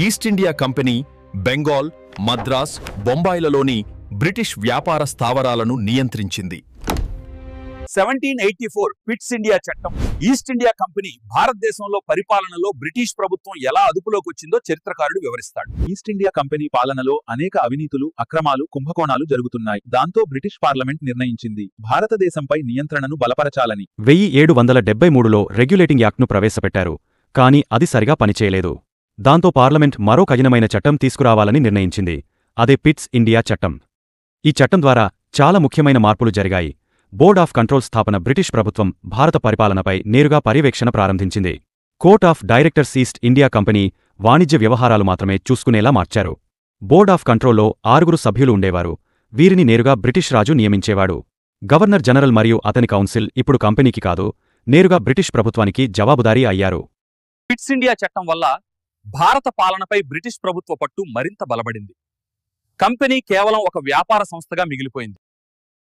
East India Company Bengal, Madras, బొంబాయిలలోని British వ్యాపార స్థావరాలను నియంత్రించింది. 1784 పిట్స్ ఇండియా చట్టం. ఈస్ట్ ఇండియా కంపెనీ భారతదేశంలో పరిపాలనలో బ్రిటిష్ ప్రభుత్వం ఎలా అదుపులోకి వచ్చిందో చరిత్రకారుడు వివరిస్తాడు. ఈస్ట్ ఇండియా కంపెనీ పాలనలో అనేక అవినీతులు, అక్రమాలు, కుంభకోణాలు జరుగుతున్నాయి. దాంతో బ్రిటిష్ పార్లమెంట్ నిర్ణయించింది భారతదేశంపై నియంత్రణను బలపరచాలని. 1773లో రెగ్యులేటింగ్ యాక్ట్ను ప్రవేశపెట్టారు. కానీ అది సరిగా పనిచేయలేదు. దాంతో పార్లమెంట్ మరో కఠినమైన చట్టం తీసుకురావాలని నిర్ణయించింది. అదే పిట్స్ ఇండియా చట్టం. ఈ చట్టం ద్వారా చాలా ముఖ్యమైన మార్పులు జరిగాయి. బోర్డ్ ఆఫ్ కంట్రోల్ స్థాపన. బ్రిటిష్ ప్రభుత్వం భారత పరిపాలనపై నేరుగా పర్యవేక్షణ ప్రారంభించింది. Court of directors. East India company వాణిజ్య వ్యవహారాలు మాత్రమే చూసుకునేలా మార్చారు. బోర్డ్ ఆఫ్ కంట్రోల్లో 6 సభ్యులు ఉండేవారు. వీరిని నేరుగా బ్రిటిష్ రాజు నియమించేవాడు. గవర్నర్ జనరల్ మరియు అతని కౌన్సిల్ ఇప్పుడు కంపెనీకి కాదు, నేరుగా బ్రిటిష్ ప్రభుత్వానికి జవాబుదారీ అయ్యారు. పిట్స్ ఇండియా చట్టం వల్ల భారత పాలనపై బ్రిటిష్ ప్రభుత్వ పట్టు మరింత బలపడింది. కంపెనీ కేవలం ఒక వ్యాపార సంస్థగా మిగిలిపోయింది.